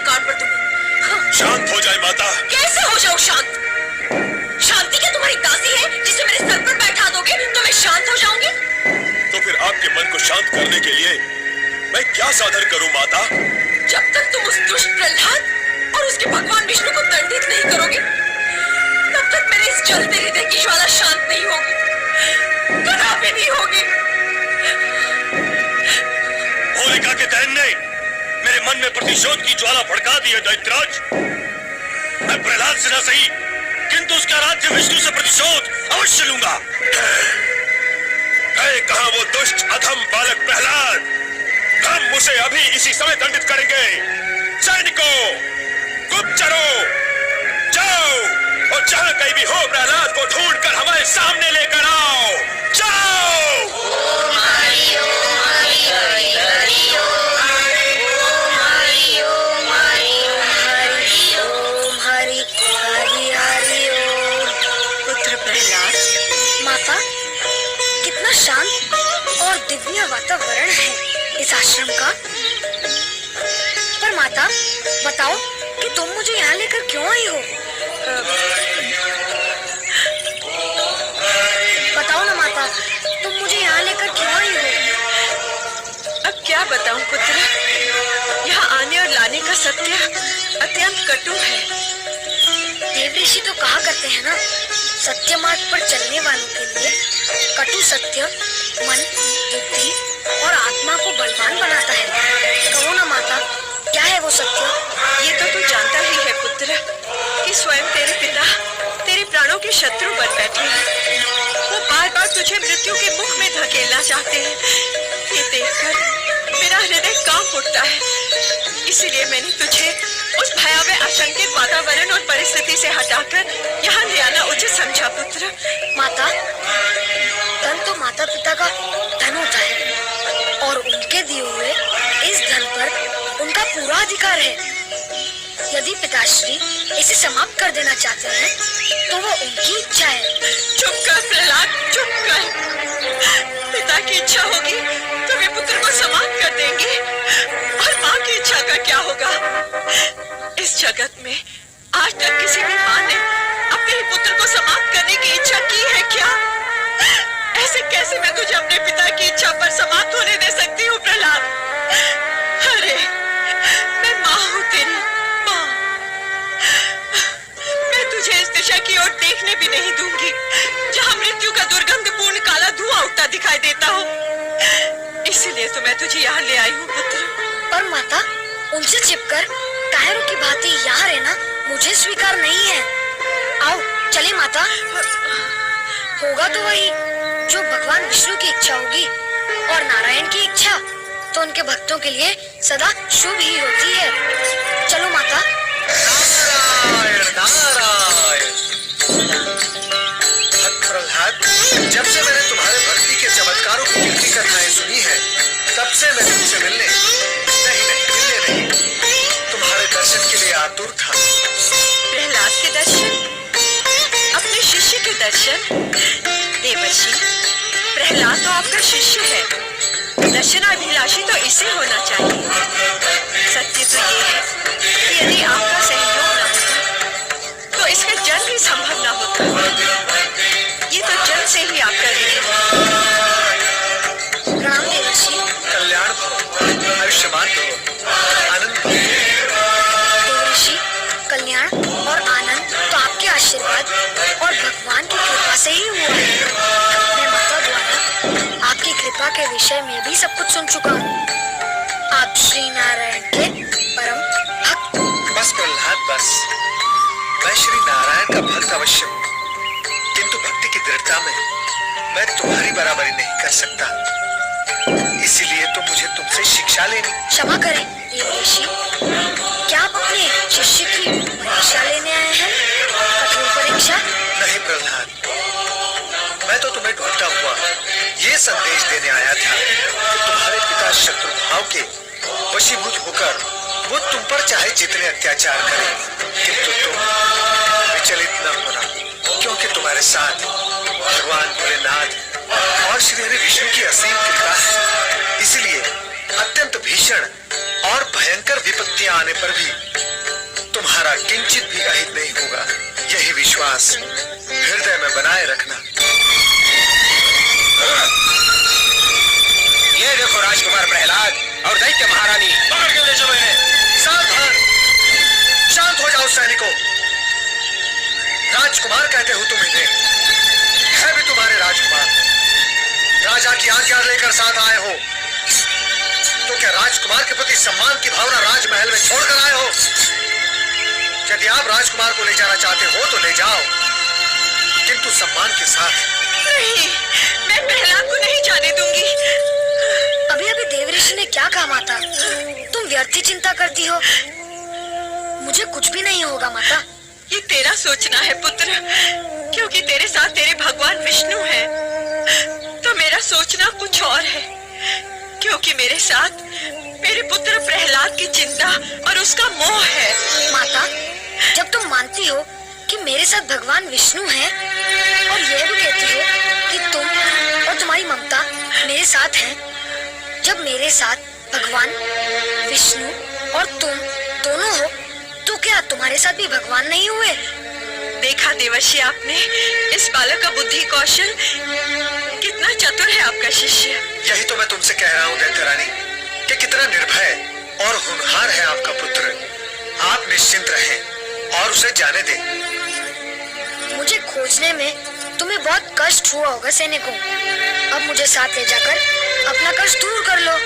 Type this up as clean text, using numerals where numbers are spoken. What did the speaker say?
कान पर दूंगी। शांत हो जाए माता। कैसे हो जाऊं शांत? शांति क्या तुम्हारी दासी है जिसे मेरे सर पर बैठा दोगे तो मैं शांत हो जाऊंगी? तो फिर आपके मन को शांत करने के लिए मैं क्या साधन करूं माता? जब तक तुम उस दुष्ट प्रहलाद और उसके भगवान विष्णु को दंडित नहीं करोगे तब तक मेरे इस जलते हृदय की ज्वाला शांत नहीं होगी, कदापि नहीं होगी। होलिका के दहन ने मेरे मन में प्रतिशोध की ज्वाला भड़का दी है दैत्यराज। मैं प्रहलाद से न सही किंतु उसका राज्य विष्णु से प्रतिशोध अवश्य लूंगा। कहां वो दुष्ट अधम बालक प्रहलाद? हम उसे अभी इसी समय दंडित करेंगे। सैनिकों, गुप्तचरों, जाओ और जहां कहीं भी हो प्रहलाद को ढूंढकर हमारे सामने लेकर आओ। जाओ। ओम हरि ओम हरि हरि हरि ओम हरि ओम हरि हरि ओम हरि हरि हरि ओम। पुत्र प्रहलाद, माता, कितना शांत और दिव्य वातावरण है इस आश्रम का। पर माता, बताओ कि तुम मुझे यहाँ लेकर क्यों आई हो? बताओ ना माता, तुम मुझे यहाँ लेकर क्यों आई हो? अब क्या बताऊं पुत्र, यहाँ आने और लाने का सत्य अत्यंत कटु है। देव ऋषि तो कहा करते हैं ना, सत्य मार्ग पर चलने वालों के लिए कटु सत्य मन, बुद्धि और आत्मा को बलवान बनाता है। कहो ना माता, क्या है वो सत्य? ये तो तू जानता ही है पुत्र कि स्वयं तेरे पिता तेरे प्राणों के शत्रु बन बैठे हैं। वो बार बार तुझे मृत्यु के मुख में धकेलना चाहते हैं। ये देखकर मेरा हृदय कांप उठता है। इसीलिए मैंने तुझे उस भयावह आशंकित वातावरण और परिस्थिति से हटाकर यहाँ ले आना उचित समझा पुत्र। माता, धन तो माता पिता का धन होता है और उनके दिए हुए इस धन पर उनका पूरा अधिकार है। यदि पिताश्री इसे समाप्त कर देना चाहते हैं तो वो उनकी इच्छा है। चुप कर प्रहलाद, चुप कर। पिता की इच्छा होगी तो वे पुत्र को समाप्त कर देंगे, और माँ की इच्छा का क्या होगा? इस जगत में आज तक किसी भी माँ ने अपने ही पुत्र को समाप्त करने की इच्छा की है क्या? ऐसे कैसे मैं तुझे अपने पिता की इच्छा पर समाप्त होने दे सकती हूँ प्रहलाद? अरे मैं माँ हूँ, तेरी माँ। मैं तुझे इस दिशा की ओर देखने भी नहीं दूंगी जहाँ मृत्यु का दुर्गंधपूर्ण काला धुआं उठता दिखाई देता हो। इसीलिए तो मैं तुझे यहाँ ले आई हूँ पुत्र। पर माता, उनसे छिपकर कायरों की भांति यहाँ रहना मुझे स्वीकार नहीं है। आओ चले माता। होगा तो वही जो भगवान विष्णु की इच्छा होगी, और नारायण की इच्छा तो उनके भक्तों के लिए सदा शुभ ही होती है। चलो माता। नारायण नारायण। भक्त प्रहलाद, जब से मैंने तुम्हारे भक्ति के चमत्कारों की कीर्ति कथाएं सुनी है तब से मैं तुमसे मिलने नहीं तुम्हारे दर्शन के लिए आतुर था। प्रहलाद के दर्शन, अपने शिष्य के दर्शन? देवर्षि, प्रहलाद तो आपका शिष्य है, दर्शनाभिलाषी तो इसे होना चाहिए। सत्य तो ये है कि यदि आपका सहयोग न होता तो इसका जन्म भी संभव न होता। ये तो जन्म से ही आपका ऋण है। राम देवर्षि। कल्याण भव, आयुष्मान भव, आनंद भव। देवर्षि, कल्याण और आनंद तो आपके आशीर्वाद और भगवान की कृपा से ही हुआ है। मैं माता द्वारा आपकी कृपा के विषय में भी सब कुछ सुन चुका हूँ। आप श्री नारायण के परम भक्त। बस प्रहलाद बस। मैं श्री नारायण का भक्त अवश्य हूँ, किंतु भक्ति की दृढ़ता में मैं तुम्हारी बराबरी नहीं कर सकता। इसीलिए तो मुझे तुमसे शिक्षा लेनी। क्षमा करें देवर्षि, क्या आप अपने शिष्य की परीक्षा लेने आए हैं? कठोर परीक्षा? नहीं प्रहलाद, मैं तो तुम्हें ढूंढता हुआ ये संदेश देने आया था कि तुम्हारे पिता शत्रु भाव के वशीभूत होकर वो तुम पर चाहे जितने अत्याचार करें, किंतु तुम विचलित न होना, क्योंकि तुम्हारे साथ भगवान भोलेनाथ और श्री हरि विष्णु की असीम कृपा है। इसलिए अत्यंत भीषण और भयंकर विपत्तियां आने पर भी तुम्हारा किंचित भी अहित नहीं होगा, यही विश्वास हृदय में बनाए रखना। ये देखो राजकुमार प्रहलाद और दैत्य महारानी पकड़ के ले चलो इन्हें। सावधान, शांत हो जाओ सैनिकों। राजकुमार कहते हो तुम इन्हें, है भी तुम्हारे राजकुमार। राजा की आज्ञा लेकर साथ आए हो, तो क्या राजकुमार के प्रति सम्मान की भावना राजमहल में छोड़कर आए हो? यदि आप राजकुमार को ले जाना चाहते हो तो ले जाओ, किंतु सम्मान के साथ। नहीं, मैं प्रहलाद को नहीं जाने दूंगी। अभी अभी देवऋषि ने क्या कहा माता? तुम व्यर्थ ही चिंता करती हो। मुझे कुछ भी नहीं होगा माता। ये तेरा सोचना है पुत्र, क्योंकि तेरे साथ तेरे भगवान विष्णु हैं। तो मेरा सोचना कुछ और है, क्योंकि मेरे साथ मेरे पुत्र प्रहलाद की चिंता और उसका मोह है। माता, जब तुम मानती हो कि मेरे साथ भगवान विष्णु हैं और यह भी कहती हो कि तुम और तुम्हारी ममता मेरे साथ हैं, जब मेरे साथ भगवान विष्णु और तुम दोनों हो, तो क्या तुम्हारे साथ भी भगवान नहीं हुए? देखा देवर्षि आपने इस बालक का बुद्धि कौशल, कितना चतुर है आपका शिष्य। यही तो मैं तुमसे कह रहा हूँ दैत्य रानी, कि कितना निर्भय और होनहार है आपका पुत्र। आप निश्चिंत रहें और उसे जाने दें। मुझे खोजने में तुम्हें बहुत कष्ट हुआ होगा सैनिकों। अब मुझे साथ ले जाकर अपना कष्ट दूर कर लो।